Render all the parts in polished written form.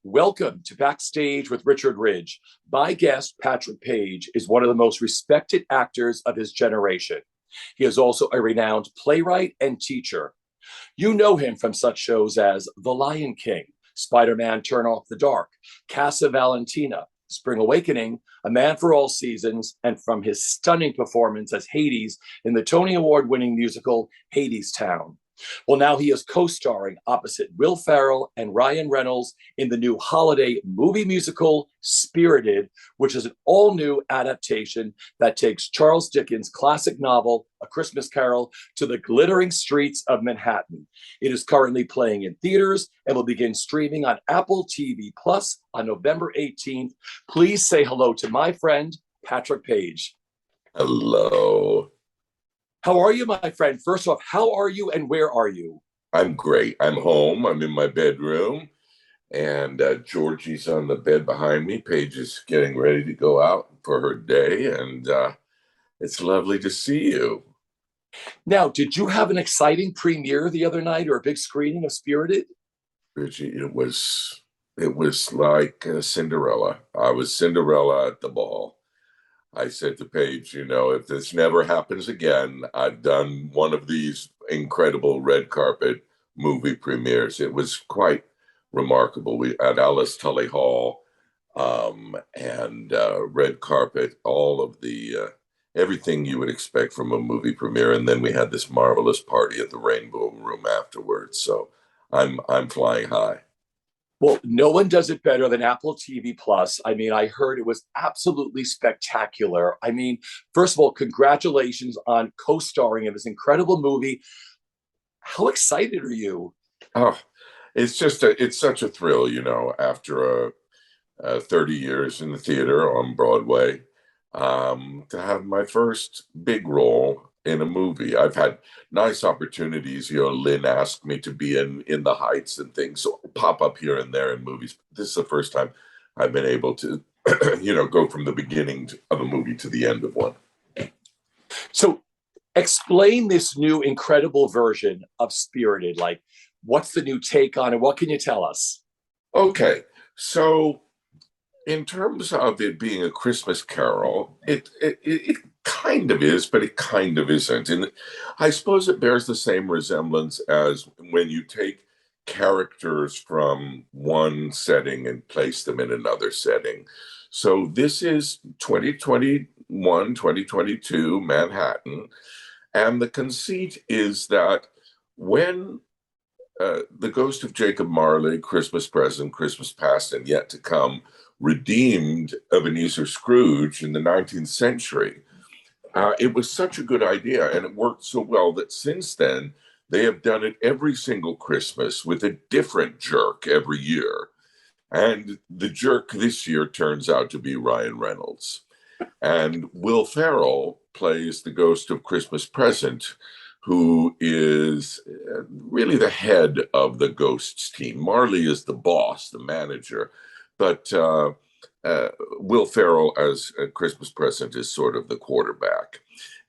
Welcome to Backstage with Richard Ridge. My guest, Patrick Page, is one of the most respected actors of his generation. He is also a renowned playwright and teacher. You know him from such shows as The Lion King, Spider-Man Turn Off the Dark, Casa Valentina, Spring Awakening, A Man for All Seasons, and from his stunning performance as Hades in the Tony Award-winning musical Hadestown. Well, now he is co-starring opposite Will Ferrell and Ryan Reynolds in the new holiday movie musical Spirited, which is an all-new adaptation that takes Charles Dickens' classic novel, A Christmas Carol, to the glittering streets of Manhattan. It is currently playing in theaters and will begin streaming on Apple TV Plus on November 18th. Please say hello to my friend, Patrick Page. Hello. How are you, my friend? First off, how are you and where are you? I'm great. I'm home. I'm in my bedroom, and Georgie's on the bed behind me. Paige is getting ready to go out for her day, and it's lovely to see you. Now, did you have an exciting premiere the other night or a big screening of Spirited? Richie, it was like Cinderella. I was Cinderella at the ball. I said to Paige, if this never happens again, I've done one of these incredible red carpet movie premieres. It was quite remarkable. We at Alice Tully Hall, and red carpet, all of the everything you would expect from a movie premiere, and then we had this marvelous party at the Rainbow Room afterwards. So I'm flying high. Well, no one does it better than Apple TV Plus. I mean, I heard it was absolutely spectacular. I mean, first of all, congratulations on co-starring in this incredible movie. How excited are you? Oh, it's such a thrill, after 30 years in the theater on Broadway, to have my first big role in a movie. I've had nice opportunities. Lynn asked me to be in the Heights and things, so I'll pop up here and there in movies. This is the first time I've been able to, go from the beginning of a movie to the end of one. So explain this new incredible version of Spirited. Like, what's the new take on it? What can you tell us? Okay, so in terms of it being a Christmas Carol, it kind of is, but it kind of isn't. And I suppose it bears the same resemblance as when you take characters from one setting and place them in another setting. So this is 2021, 2022 Manhattan. And the conceit is that when the ghost of Jacob Marley, Christmas Present, Christmas Past, and Yet to Come, redeemed Ebenezer Scrooge in the 19th century. It was such a good idea, and it worked so well that since then, they have done it every single Christmas with a different jerk every year. And the jerk this year turns out to be Ryan Reynolds. And Will Ferrell plays the ghost of Christmas Present, who is really the head of the Ghosts team. Marley is the boss, the manager, but Will Ferrell as a Christmas Present is sort of the quarterback.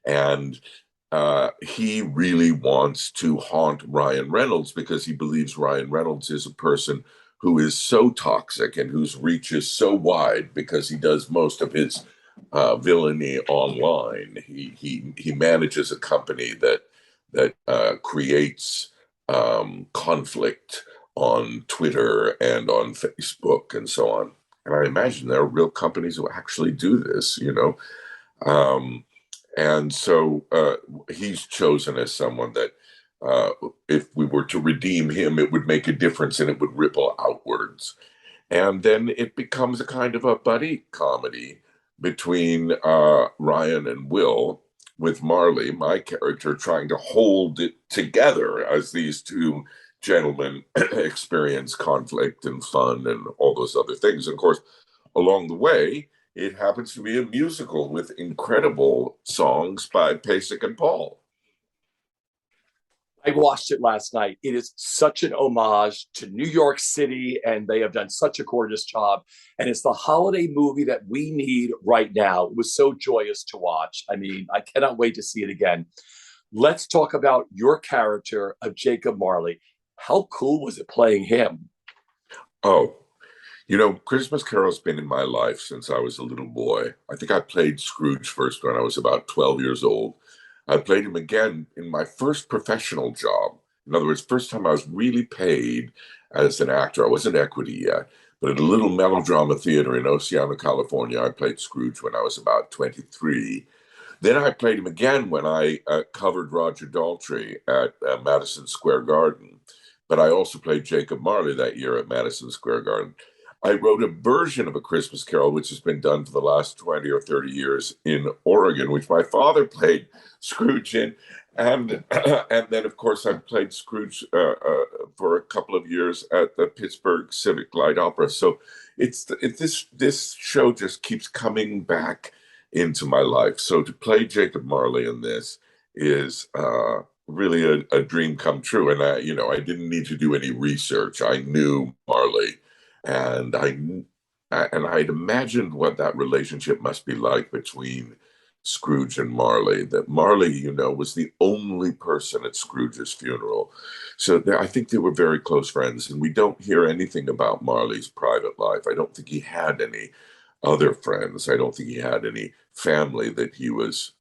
And he really wants to haunt Ryan Reynolds because he believes Ryan Reynolds is a person who is so toxic and whose reach is so wide because he does most of his villainy online. He manages a company that creates conflict on Twitter and on Facebook and so on. And I imagine there are real companies who actually do this, And so he's chosen as someone that if we were to redeem him, it would make a difference and it would ripple outwards. And then it becomes a kind of a buddy comedy between Ryan and Will, with Marley, my character, trying to hold it together as these two gentlemen experience conflict and fun and all those other things. And of course, along the way, it happens to be a musical with incredible songs by Pasek and Paul. I watched it last night. It is such an homage to New York City, and they have done such a gorgeous job. And it's the holiday movie that we need right now. It was so joyous to watch. I mean, I cannot wait to see it again. Let's talk about your character of Jacob Marley. How cool was it playing him? Oh, Christmas Carol's been in my life since I was a little boy. I think I played Scrooge first when I was about 12 years old. I played him again in my first professional job. In other words, first time I was really paid as an actor. I wasn't equity yet, but at a little melodrama theater in Oceana, California, I played Scrooge when I was about 23. Then I played him again when I covered Roger Daltrey at Madison Square Garden. But I also played Jacob Marley that year at Madison Square Garden. I wrote a version of A Christmas Carol, which has been done for the last 20 or 30 years in Oregon, which my father played Scrooge in. And and then, of course, I played Scrooge for a couple of years at the Pittsburgh Civic Light Opera. So this show just keeps coming back into my life. So to play Jacob Marley in this is really a dream come true. And I didn't need to do any research. I knew Marley, and I'd imagined what that relationship must be like between Scrooge and Marley. That Marley, was the only person at Scrooge's funeral. So I think they were very close friends, and we don't hear anything about Marley's private life. I don't think he had any other friends. I don't think he had any family that he was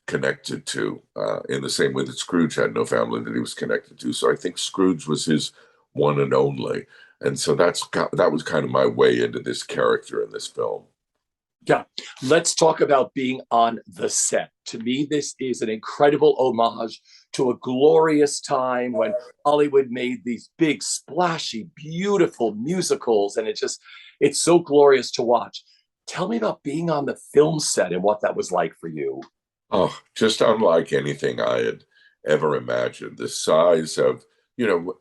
connected to in the same way that Scrooge had no family that he was connected to. So I think Scrooge was his one and only. And so that was kind of my way into this character in this film. Yeah. Let's talk about being on the set. To me, this is an incredible homage to a glorious time when Hollywood made these big, splashy, beautiful musicals. And it's so glorious to watch. Tell me about being on the film set and what that was like for you. Oh, just unlike anything I had ever imagined. The size of,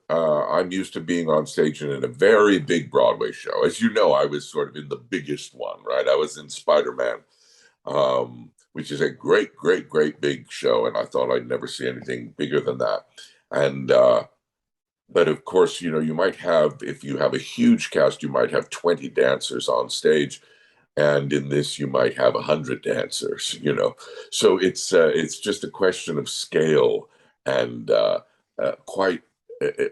I'm used to being on stage in a very big Broadway show. As you know, I was sort of in the biggest one, right? I was in Spider-Man, which is a great, great, great big show. And I thought I'd never see anything bigger than that. And, but of course, you might have, if you have a huge cast, you might have 20 dancers on stage. And in this, you might have 100 dancers. So it's just a question of scale and quite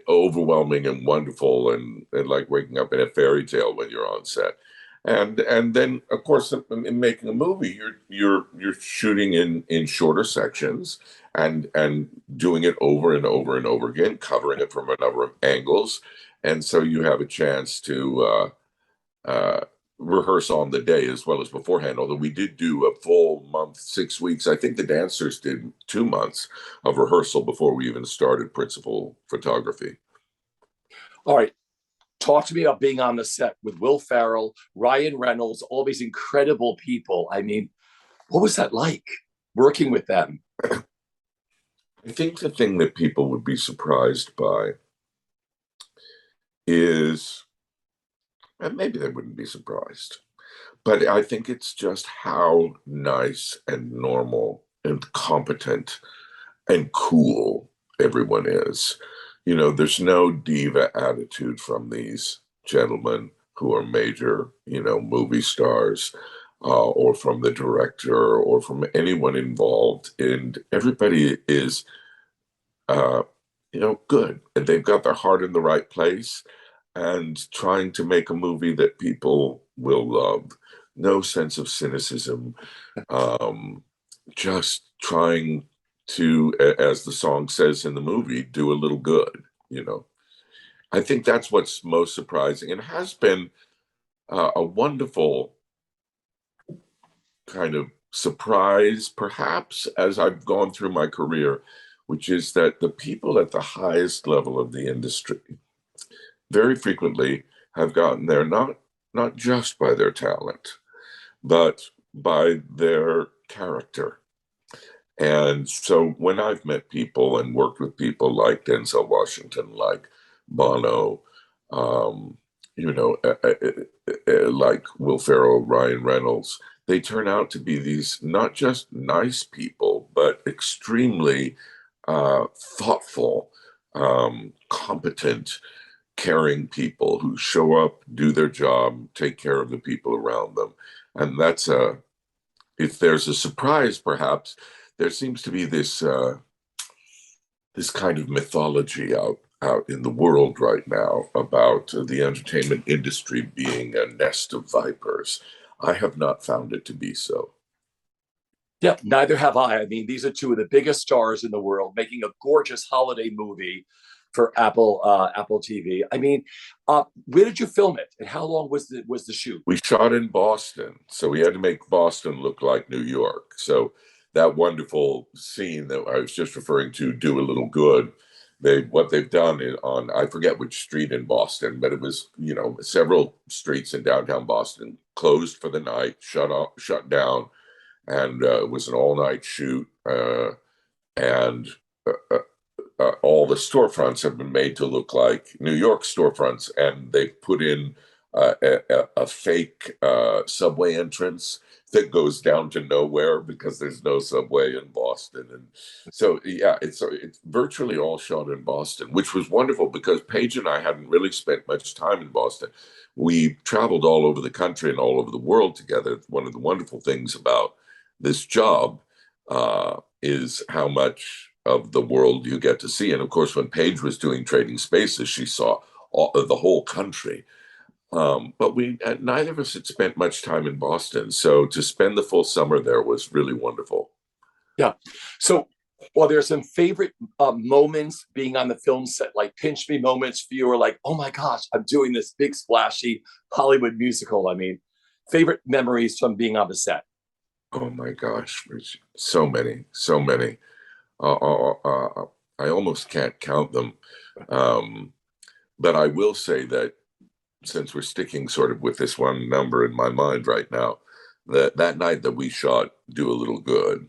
overwhelming and wonderful and like waking up in a fairy tale when you're on set. And then of course in making a movie you're shooting in shorter sections and doing it over and over and over again, covering it from a number of angles, and so you have a chance to rehearse on the day as well as beforehand. Although we did do a full month, 6 weeks. I think the dancers did 2 months of rehearsal before we even started principal photography. All right. Talk to me about being on the set with Will Ferrell, Ryan Reynolds, all these incredible people. I mean, what was that like working with them? I think the thing that people would be surprised by is, and maybe they wouldn't be surprised, but I think it's just how nice and normal and competent and cool everyone is. There's no diva attitude from these gentlemen who are major, movie stars, or from the director or from anyone involved. And everybody is, good. And they've got their heart in the right place and trying to make a movie that people will love. No sense of cynicism, just trying to, as the song says in the movie, do a little good. I think that's what's most surprising and has been a wonderful kind of surprise, perhaps, as I've gone through my career, which is that the people at the highest level of the industry very frequently have gotten there not just by their talent, but by their character. And so when I've met people and worked with people like Denzel Washington, like Bono, like Will Ferrell, Ryan Reynolds, they turn out to be these not just nice people, but extremely thoughtful, competent, caring people who show up, do their job, take care of the people around them. And if there's a surprise, perhaps, there seems to be this kind of mythology out in the world right now about the entertainment industry being a nest of vipers. I have not found it to be so. Yep, neither have I. I mean, these are two of the biggest stars in the world making a gorgeous holiday movie for Apple TV. I mean, where did you film it, and how long was the shoot? We shot in Boston, so we had to make Boston look like New York. So that wonderful scene that I was just referring to, "Do a Little Good," what they've done on, I forget which street in Boston, but it was, several streets in downtown Boston closed for the night, shut down, and it was an all night shoot, and uh, uh, all the storefronts have been made to look like New York storefronts, and they've put in a fake subway entrance that goes down to nowhere because there's no subway in Boston. And so, yeah, it's virtually all shot in Boston, which was wonderful because Paige and I hadn't really spent much time in Boston. We traveled all over the country and all over the world together. One of the wonderful things about this job is how much of the world you get to see. And of course, when Paige was doing Trading Spaces, she saw the whole country. But neither of us had spent much time in Boston. So to spend the full summer there was really wonderful. Yeah. So, well, there's some favorite moments being on the film set, like pinch me moments for you, or like, oh my gosh, I'm doing this big splashy Hollywood musical. I mean, favorite memories from being on the set. Oh my gosh, so many, so many. I almost can't count them. Um, but I will say that since we're sticking sort of with this one number in my mind right now, that night that we shot Do a Little Good,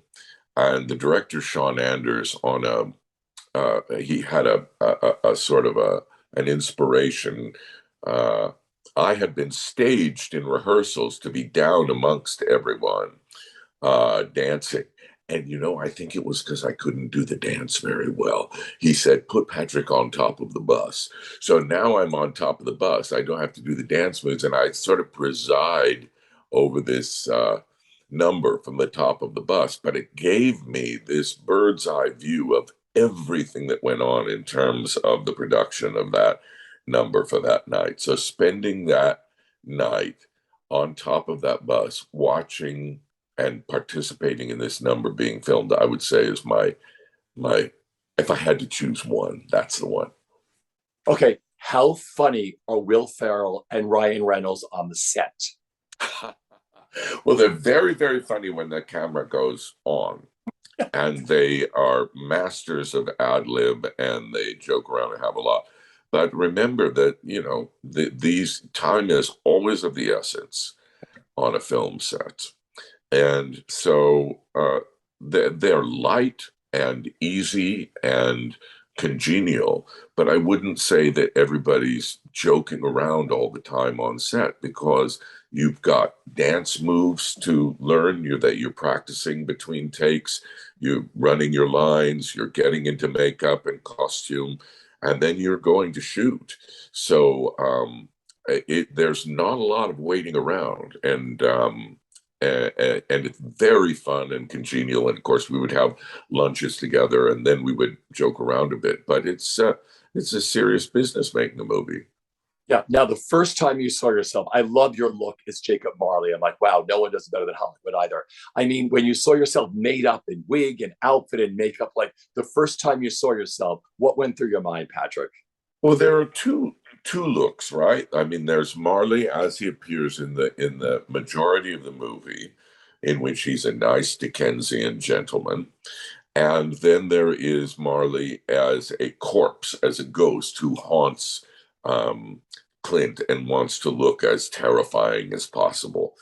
and the director Sean Anders he had a sort of an inspiration. Uh, I had been staged in rehearsals to be down amongst everyone dancing. And, I think it was because I couldn't do the dance very well. He said, put Patrick on top of the bus. So now I'm on top of the bus. I don't have to do the dance moves. And I sort of preside over this number from the top of the bus. But it gave me this bird's eye view of everything that went on in terms of the production of that number for that night. So spending that night on top of that bus, watching and participating in this number being filmed, I would say is my if I had to choose one, that's the one. Okay, how funny are Will Ferrell and Ryan Reynolds on the set? Well, they're very, very funny when the camera goes on. And they are masters of ad lib and they joke around and have a lot. But remember that, these time is always of the essence on a film set. And so they're light and easy and congenial, but I wouldn't say that everybody's joking around all the time on set because you've got dance moves to learn that you're practicing between takes, you're running your lines, you're getting into makeup and costume, and then you're going to shoot. So there's not a lot of waiting around, and it's very fun and congenial. And of course, we would have lunches together, and then we would joke around a bit. But it's a serious business making a movie. Yeah. Now, the first time you saw yourself, I love your look as Jacob Marley. I'm like, wow, no one does it better than Hollywood either. I mean, when you saw yourself made up in wig and outfit and makeup, like the first time you saw yourself, what went through your mind, Patrick? Well, there are two looks, right? I mean, there's Marley as he appears in the majority of the movie, in which he's a nice Dickensian gentleman. And then there is Marley as a corpse, as a ghost who haunts Clint and wants to look as terrifying as possible.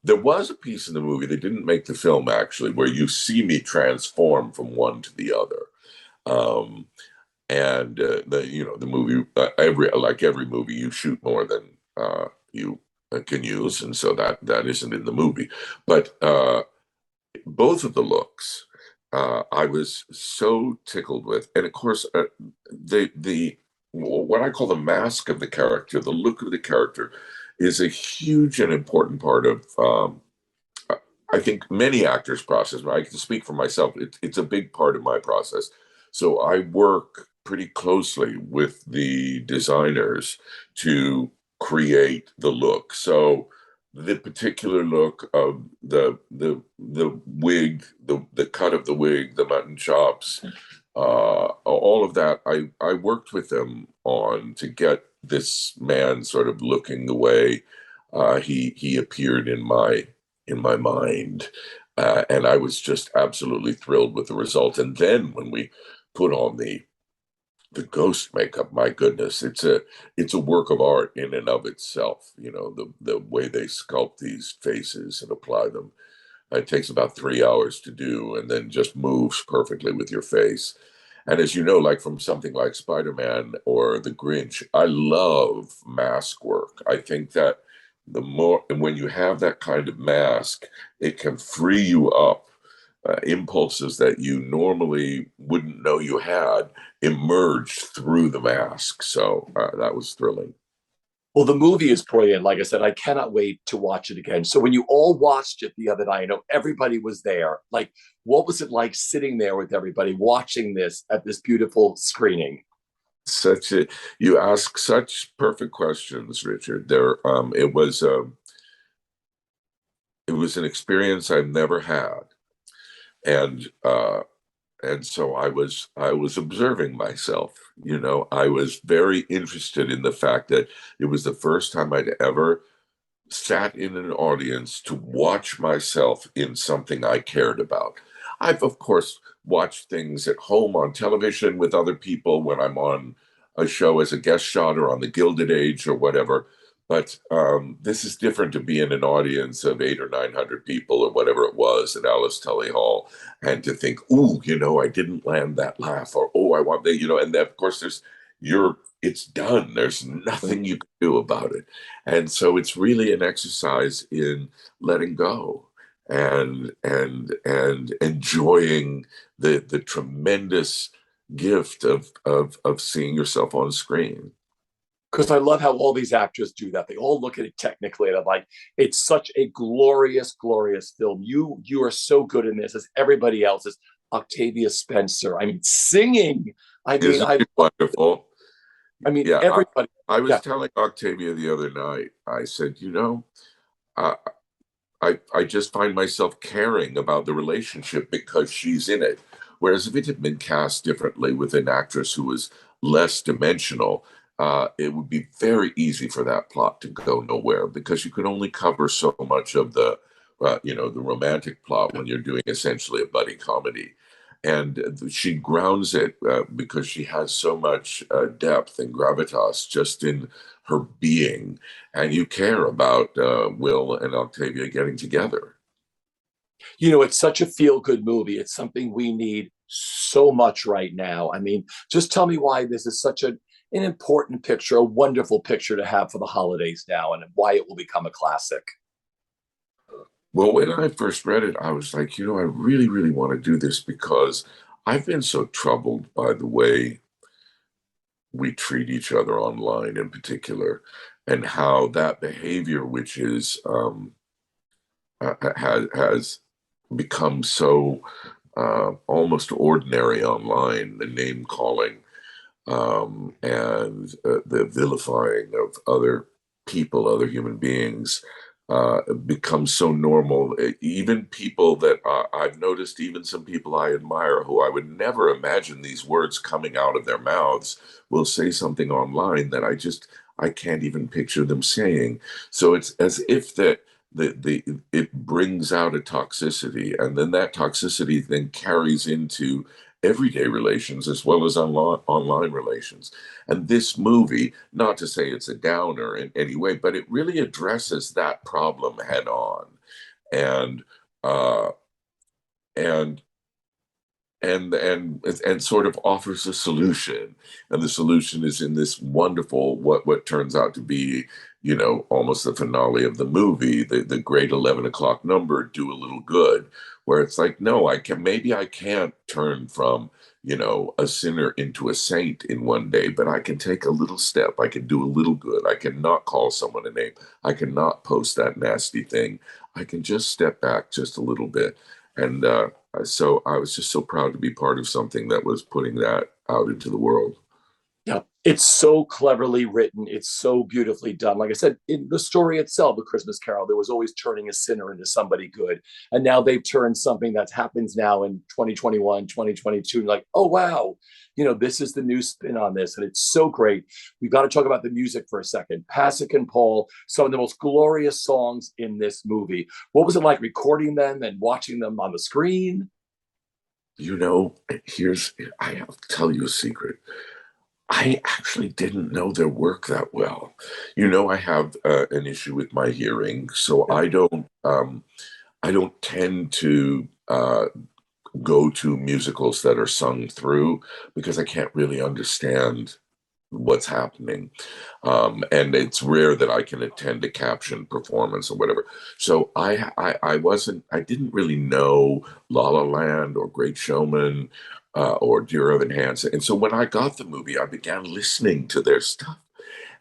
There was a piece in the movie that didn't make the film actually, where you see me transform from one to the other. Um, and the movie, every movie, you shoot more than you can use, and so that isn't in the movie. But both of the looks, I was so tickled with, and of course, the what I call the mask of the character, the look of the character, is a huge and important part of. I think many actors' process, but I can speak for myself. It's a big part of my process. So I work pretty closely with the designers to create the look. So the particular look of the wig, the cut of the wig, the mutton chops, all of that, I worked with them on to get this man sort of looking the way he appeared in my mind, and I was just absolutely thrilled with the result. And then when we put on the ghost makeup, my goodness, it's a work of art in and of itself. You know, the way they sculpt these faces and apply them. It takes about 3 hours to do, and then just moves perfectly with your face. And as you know, like from something like Spider-Man or The Grinch, I love mask work. I think that the more, and when you have that kind of mask, it can free you up. Impulses that you normally wouldn't know you had emerge through the mask. So that was thrilling. Well, the movie is brilliant. Like I said, I cannot wait to watch it again. So when you all watched it the other night, I know everybody was there. Like, what was it like sitting there with everybody watching this at this beautiful screening? Such a You ask such perfect questions, Richard. It was an experience I've never had, and so I was observing myself. You know, I was very interested in the fact that it was the first time I'd ever sat in an audience to watch myself in something I cared about. I've, of course, watched things at home on television with other people when I'm on a show as a guest shot or on the Gilded Age or whatever. But this is different to be in an audience of 800 or 900 people or whatever it was at Alice Tully Hall, and to think, "Ooh, you know, I didn't land that laugh," or "Oh, I want that," you know. And then, of course, it's done. There's nothing you can do about it. And so it's really an exercise in letting go and enjoying the tremendous gift of seeing yourself on screen. Because I love how all these actors do that. They all look at it technically and I'm like, it's such a glorious, glorious film. You are so good in this as everybody else is. Octavia Spencer. I mean, singing. I mean, Isn't it wonderful? I mean, Yeah, everybody. I was Yeah. telling Octavia the other night, I said, you know, I, I just find myself caring about the relationship because she's in it. Whereas if it had been cast differently with an actress who was less dimensional, it would be very easy for that plot to go nowhere because you can only cover so much of the romantic plot when you're doing essentially a buddy comedy. And she grounds it because she has so much depth and gravitas just in her being, and you care about Will and Octavia getting together. You know, it's such a feel good movie. It's something we need so much right now. I mean, just tell me why this is such an important picture, a wonderful picture to have for the holidays now, and why it will become a classic. Well, when I first read it, I was like, you know, I really, really want to do this because I've been so troubled by the way we treat each other online in particular, and how that behavior, which is has become so almost ordinary online, the name calling and the vilifying of other people, other human beings, becomes so normal. Even people that I've noticed, even some people I admire who I would never imagine these words coming out of their mouths, will say something online that I can't even picture them saying. So it's as if that it brings out a toxicity, and then that toxicity then carries into everyday relations as well as online relations. And this movie, not to say it's a downer in any way, but it really addresses that problem head on, and uh, and and sort of offers a solution. And the solution is in this wonderful, what turns out to be, you know, almost the finale of the movie, the great 11 o'clock number, "Do a Little Good," where it's like, no, maybe I can't turn from, you know, a sinner into a saint in one day, but I can take a little step. I can do a little good. I can not call someone a name. I can not post that nasty thing. I can just step back just a little bit. And so I was just so proud to be part of something that was putting that out into the world. Yeah, it's so cleverly written. It's so beautifully done. Like I said, in the story itself, A Christmas Carol, there was always turning a sinner into somebody good. And now they've turned something that happens now in 2021, 2022. Like, oh, wow, this is the new spin on this. And it's so great. We've got to talk about the music for a second. Pasek and Paul, some of the most glorious songs in this movie. What was it like recording them and watching them on the screen? You know, I have to tell you a secret. I actually didn't know their work that well. I have an issue with my hearing, so I don't tend to go to musicals that are sung through because I can't really understand what's happening. And it's rare that I can attend a captioned performance or whatever. So I didn't really know La La Land or Great Showman or Dear Evan Hansen. And so when I got the movie, I began listening to their stuff.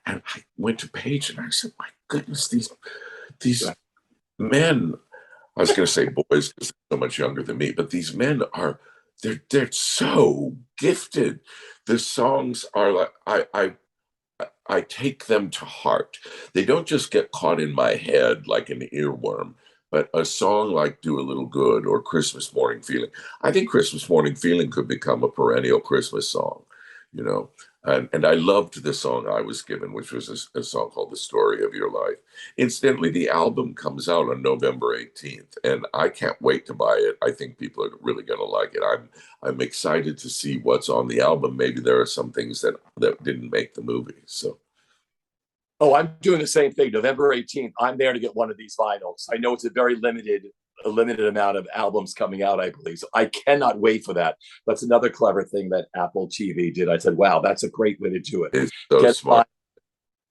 And I went to Page and I said, my goodness, these men, I was going to say boys because they're so much younger than me, but these men they're so gifted. The songs are like, I take them to heart. They don't just get caught in my head like an earworm, but a song like Do a Little Good or Christmas Morning Feeling. I think Christmas Morning Feeling could become a perennial Christmas song, you know. And I loved the song I Was Given, which was a song called The Story of Your Life. Incidentally, the album comes out on November 18th, and I can't wait to buy it. I think people are really going to like it. I'm excited to see what's on the album. Maybe there are some things that didn't make the movie. So, Oh, I'm doing the same thing. November 18th, I'm there to get one of these vinyls. I know it's a limited amount of albums coming out, I believe. So I cannot wait for that. That's another clever thing that Apple TV did. I said, wow, that's a great way to do it. it's so Get smart.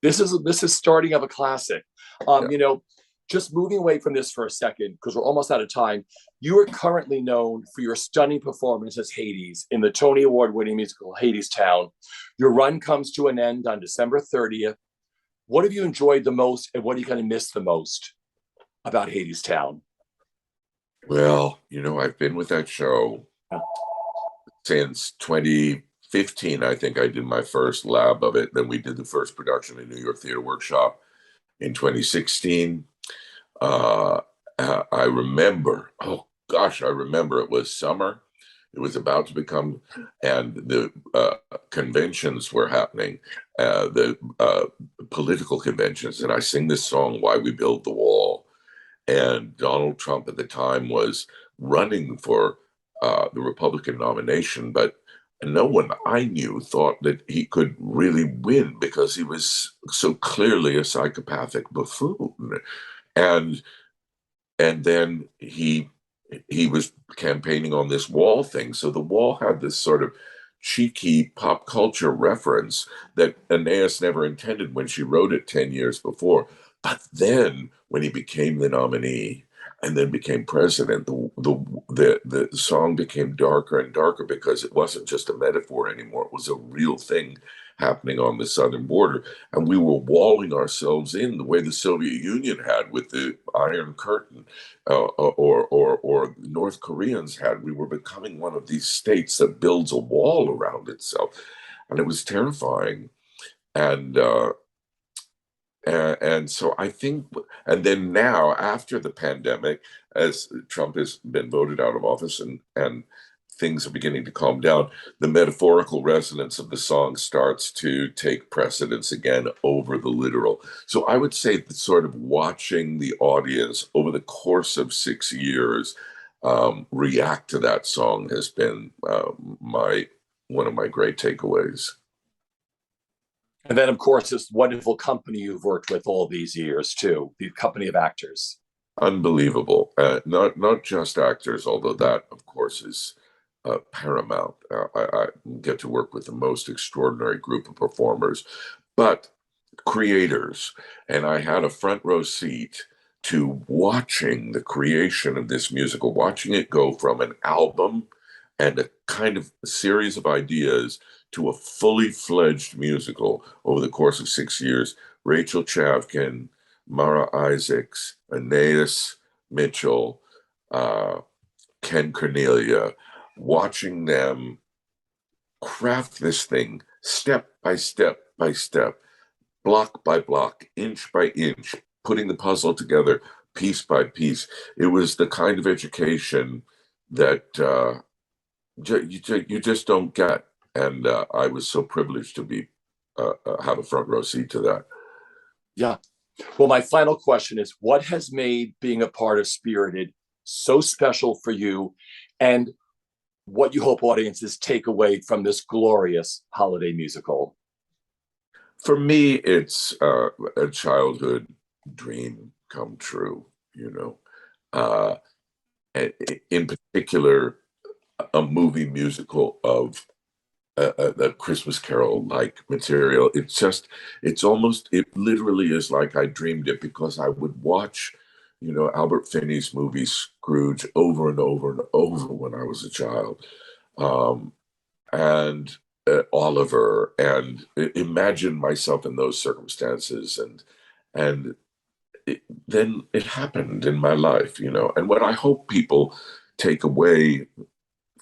this is starting of a classic. Yeah. Just moving away from this for a second, because we're almost out of time. You are currently known for your stunning performance as Hades in the Tony Award winning musical Hadestown. Your run comes to an end on December 30th. What have you enjoyed the most, and what are you going to miss the most about Hadestown? Well, I've been with that show since 2015. I think I did my first lab of it. Then we did the first production in New York Theater Workshop in 2016. Uh, I remember, oh gosh, I remember it was summer. It was about to become, and the conventions were happening, the political conventions. And I sing this song, Why We Build the Wall. And Donald Trump at the time was running for the Republican nomination, but no one I knew thought that he could really win because he was so clearly a psychopathic buffoon. And and then he was campaigning on this wall thing. So the wall had this sort of cheeky pop culture reference that Anais never intended when she wrote it 10 years before. But then when he became the nominee and then became president, the song became darker and darker because it wasn't just a metaphor anymore. It was a real thing happening on the southern border. And we were walling ourselves in the way the Soviet Union had with the Iron Curtain, or North Koreans had. We were becoming one of these states that builds a wall around itself, and it was terrifying. And and so I think, and then now after the pandemic, as Trump has been voted out of office and things are beginning to calm down, the metaphorical resonance of the song starts to take precedence again over the literal. So I would say that sort of watching the audience over the course of 6 years react to that song has been one of my great takeaways. And then, of course, this wonderful company you've worked with all these years, too, the company of actors. Unbelievable. Not just actors, although that, of course, is paramount. I get to work with the most extraordinary group of performers, but creators. And I had a front row seat to watching the creation of this musical, watching it go from an album and a kind of a series of ideas to a fully fledged musical over the course of 6 years. Rachel Chavkin, Mara Isaacs, Anais Mitchell, Ken Cornelia, watching them craft this thing step by step by step, block by block, inch by inch, putting the puzzle together piece by piece. It was the kind of education that you just don't get. And I was so privileged to be have a front row seat to that. Yeah. Well, my final question is, what has made being a part of Spirited so special for you, and what you hope audiences take away from this glorious holiday musical? For me, it's a childhood dream come true, in particular, a movie musical of a Christmas Carol like material. It literally is like I dreamed it, because I would watch, Albert Finney's movie Scrooge over and over and over when I was a child. And Oliver, and imagine myself in those circumstances. And then it happened in my life, and what I hope people take away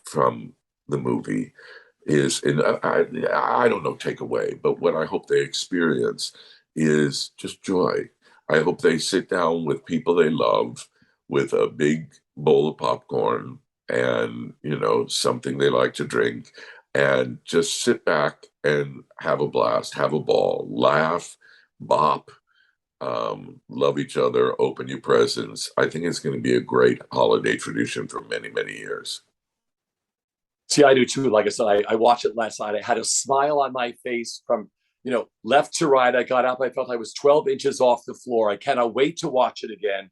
from the movie is, and I don't know, take away, but what I hope they experience is just joy. I hope they sit down with people they love with a big bowl of popcorn and, something they like to drink, and just sit back and have a blast, have a ball, laugh, bop, love each other, open your presents. I think it's going to be a great holiday tradition for many, many years. See, I do too. Like I said, I watched it last night. I had a smile on my face from, left to right. I got up. I felt I was 12 inches off the floor. I cannot wait to watch it again.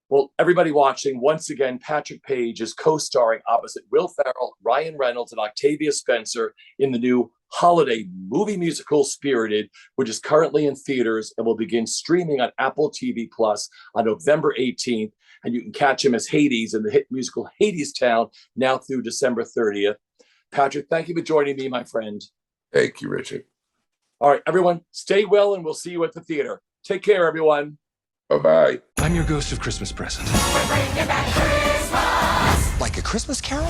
Well, everybody watching, once again, Patrick Page is co-starring opposite Will Ferrell, Ryan Reynolds, and Octavia Spencer in the new holiday movie musical Spirited, which is currently in theaters and will begin streaming on Apple TV Plus on November 18th. And you can catch him as Hades in the hit musical Hadestown now through December 30th. Patrick, thank you for joining me, my friend. Thank you, Richard. All right, everyone, stay well, and we'll see you at the theater. Take care, everyone. Bye-bye. I'm your ghost of Christmas present. We're bringing back Christmas. Like a Christmas Carol?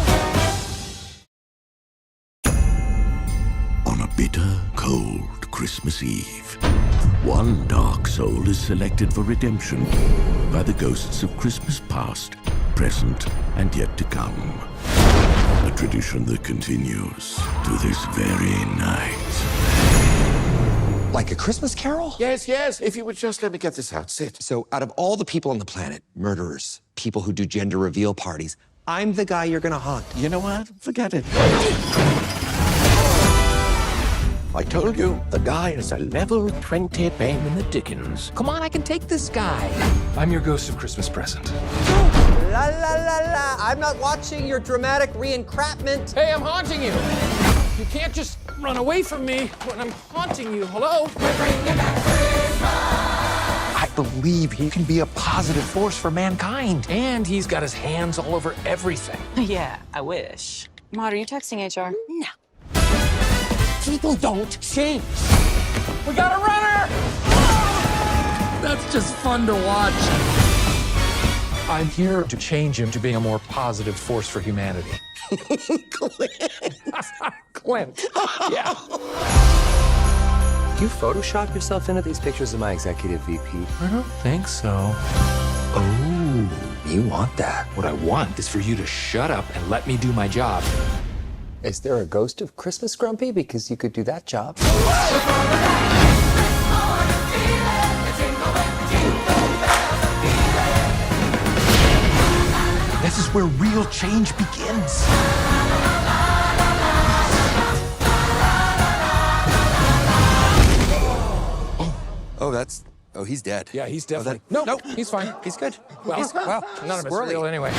On a bitter, cold Christmas Eve, one dark soul is selected for redemption by the ghosts of Christmas past, present, and yet to come. A tradition that continues to this very night. Like a Christmas Carol? Yes, if you would just let me get this out. Sit. So out of all the people on the planet, murderers, people who do gender reveal parties, I'm the guy you're gonna haunt. You know what? Forget it. I told you, the guy is a level 20 pain in the dickens. Come on, I can take this guy. I'm your ghost of Christmas present. La la la la! I'm not watching your dramatic re-encrapment. Hey, I'm haunting you. You can't just run away from me when I'm haunting you. Hello? We're bringing back Christmas. I believe he can be a positive force for mankind. And he's got his hands all over everything. Yeah, I wish. Maud, are you texting HR? No. People don't change. We got a runner! That's just fun to watch. I'm here to change him to being a more positive force for humanity. Clint. Yeah. You Photoshop yourself into these pictures of my executive VP? I don't think so. Oh, you want that. What I want is for you to shut up and let me do my job. Is there a ghost of Christmas Grumpy? Because you could do that job. This is where real change begins. Oh, he's dead. Yeah, he's definitely... No, he's fine. He's good. Well, Wow. none of it's Squirrely. real anyway.